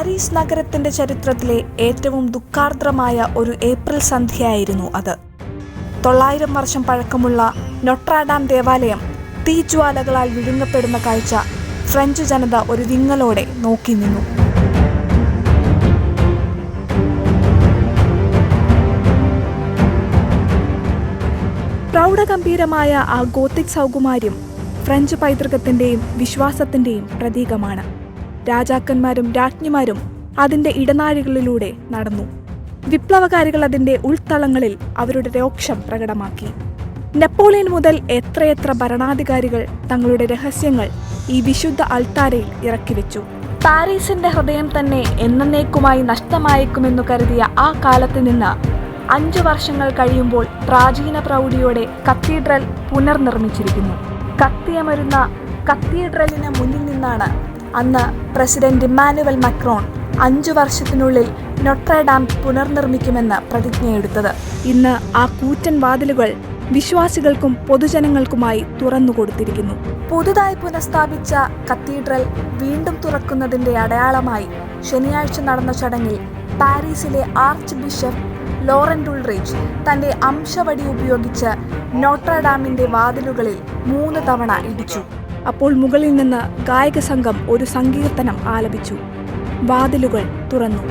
Paris നഗരത്തിന്റെ ചരിത്രത്തിലെ ഏറ്റവും ദുഃഖാർദ്രമായ ഒരു ഏപ്രിൽ സന്ധ്യയായിരുന്നു അത്. 900 വർഷം പഴക്കമുള്ള നൊട്രാഡാം ദേവാലയം തീജ്വാലകളാൽ വിഴുങ്ങപ്പെടുന്ന കാഴ്ച ഫ്രഞ്ച് ജനത ഒരു വിങ്ങലോടെ നോക്കി നിന്നു. പ്രൗഢഗംഭീരമായ ആ ഗോത്തിക് സൗകുമാര്യം ഫ്രഞ്ച് പൈതൃകത്തിന്റെയും വിശ്വാസത്തിന്റെയും പ്രതീകമാണ്. രാജാക്കന്മാരും രാജ്ഞിമാരും അതിന്റെ ഇടനാഴികളിലൂടെ നടന്നു. വിപ്ലവകാരികൾ അതിന്റെ ഉൾത്തളങ്ങളിൽ അവരുടെ രോക്ഷം പ്രകടമാക്കി. നെപ്പോളിയൻ മുതൽ എത്രയെത്ര ഭരണാധികാരികൾ തങ്ങളുടെ രഹസ്യങ്ങൾ ഈ വിശുദ്ധ അൾത്താരയിൽ ഇറക്കിവെച്ചു. പാരീസിന്റെ ഹൃദയം തന്നെ എന്നേക്കുമായി നഷ്ടമായേക്കുമെന്നു കരുതിയ ആ കാലത്ത് നിന്ന് 5 വർഷങ്ങൾ കഴിയുമ്പോൾ പ്രാചീന പ്രൗഢിയോടെ കത്തീഡ്രൽ പുനർനിർമ്മിച്ചിരിക്കുന്നു. കത്തിയമരുന്ന കത്തീഡ്രലിന് മുന്നിൽ നിന്നാണ് അന്ന് പ്രസിഡന്റ് ഇമ്മാനുവൽ മാക്രോൺ 5 വർഷത്തിനുള്ളിൽ നൊട്രാഡാം പുനർനിർമ്മിക്കുമെന്ന് പ്രതിജ്ഞയെടുത്തത്. ഇന്ന് ആ കൂറ്റൻ വാതിലുകൾ വിശ്വാസികൾക്കും പൊതുജനങ്ങൾക്കുമായി തുറന്നുകൊടുത്തിരിക്കുന്നു. പുതുതായി പുനഃസ്ഥാപിച്ച കത്തീഡ്രൽ വീണ്ടും തുറക്കുന്നതിന്റെ അടയാളമായി ശനിയാഴ്ച നടന്ന ചടങ്ങിൽ പാരീസിലെ ആർച്ച് ബിഷപ്പ് ലോറന്റ് ഉൾറിച്ച് തന്റെ അംശവടി ഉപയോഗിച്ച് നോട്രാഡാമിന്റെ വാതിലുകളിൽ 3 തവണ ഇടിച്ചു. അപ്പോൾ മുകളിൽ നിന്ന് ഗായക സംഘം ഒരു സങ്കീർത്തനം ആലപിച്ചു. വാതിലുകൾ തുറന്നു.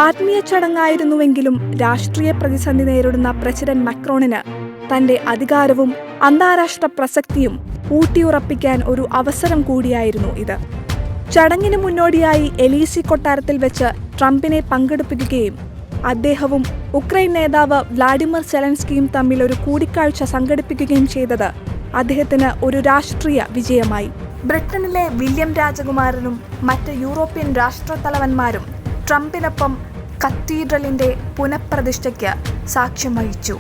ആത്മീയ ചടങ്ങായിരുന്നുവെങ്കിലും രാഷ്ട്രീയ പ്രതിസന്ധി നേരിടുന്ന പ്രസിഡന്റ് മാക്രോണിന് തന്റെ അധികാരവും അന്താരാഷ്ട്ര പ്രസക്തിയും ഊട്ടിയുറപ്പിക്കാൻ ഒരു അവസരം കൂടിയായിരുന്നു ഇത്. ചടങ്ങിന് മുന്നോടിയായി എലീസി കൊട്ടാരത്തിൽ വെച്ച് ട്രംപിനെ പങ്കെടുപ്പിക്കുകയും അദ്ദേഹവും ഉക്രൈൻ നേതാവ് വ്ളാഡിമിർ സെലൻസ്കിയും തമ്മിൽ ഒരു കൂടിക്കാഴ്ച സംഘടിപ്പിക്കുകയും ചെയ്തത് അദ്ദേഹത്തിന് ഒരു രാഷ്ട്രീയ വിജയമായി. ബ്രിട്ടനിലെ വില്യം രാജകുമാരനും മറ്റ് യൂറോപ്യൻ രാഷ്ട്രത്തലവന്മാരും ട്രംപിനൊപ്പം കത്തീഡ്രലിന്റെ പുനഃപ്രതിഷ്ഠയ്ക്ക് സാക്ഷ്യം വഹിച്ചു.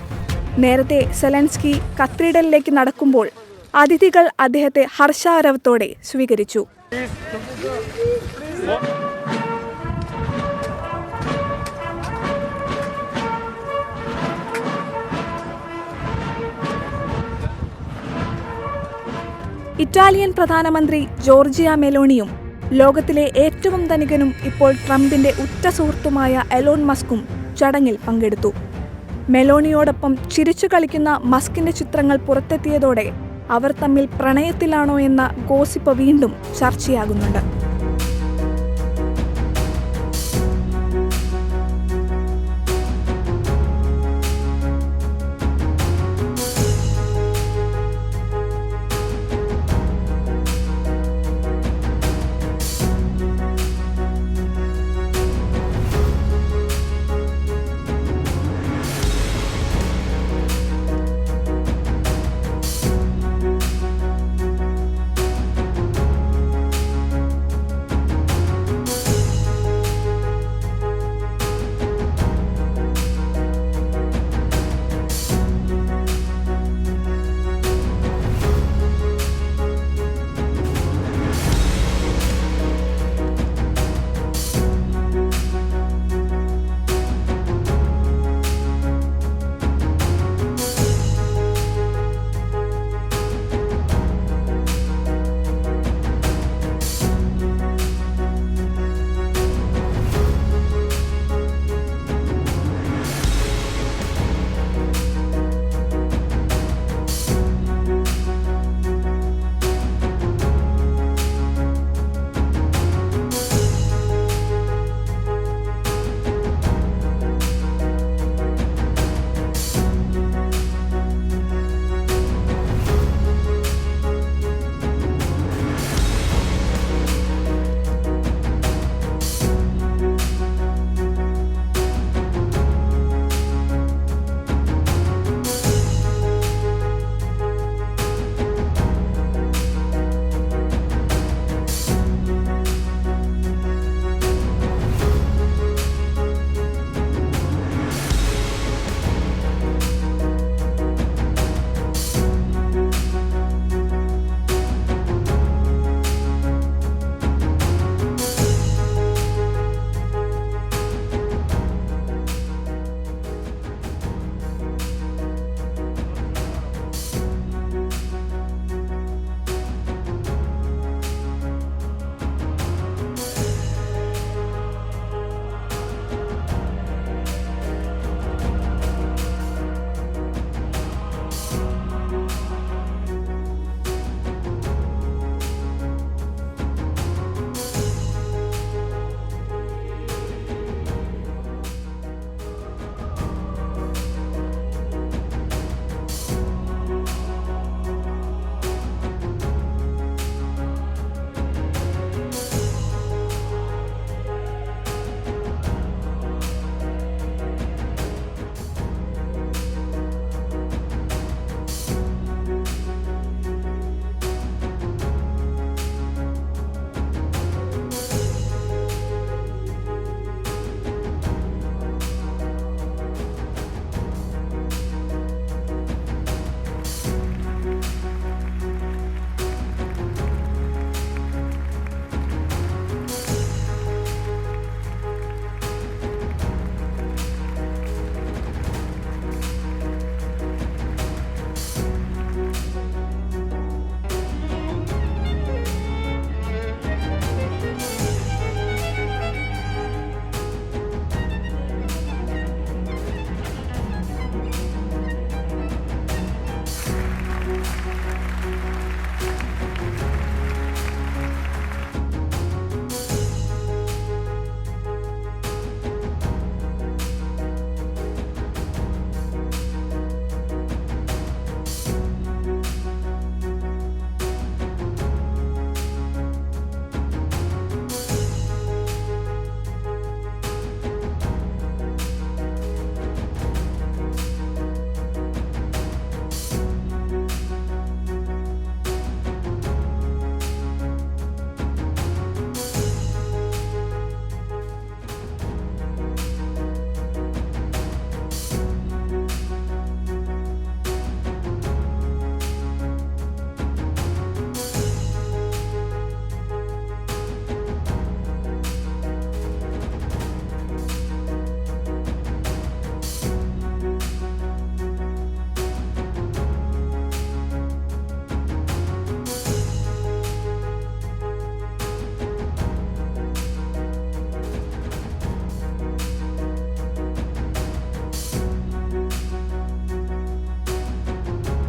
നേരത്തെ സെലൻസ്കി കത്തീഡ്രലിലേക്ക് നടക്കുമ്പോൾ അതിഥികൾ അദ്ദേഹത്തെ ഹർഷാരവത്തോടെ സ്വീകരിച്ചു. ഇറ്റാലിയൻ പ്രധാനമന്ത്രി ജോർജിയ മെലോണിയും ലോകത്തിലെ ഏറ്റവും ധനികനും ഇപ്പോൾ ട്രംപിന്റെ ഉറ്റ സുഹൃത്തുമായ എലോൺ മസ്കും ചടങ്ങിൽ പങ്കെടുത്തു. മെലോണിയോടൊപ്പം ചിരിച്ചു കളിക്കുന്ന മസ്കിന്റെ ചിത്രങ്ങൾ പുറത്തെത്തിയതോടെ അവർ തമ്മിൽ പ്രണയത്തിലാണോ എന്ന ഗോസിപ്പ് വീണ്ടും ചർച്ചയാകുന്നുണ്ട്.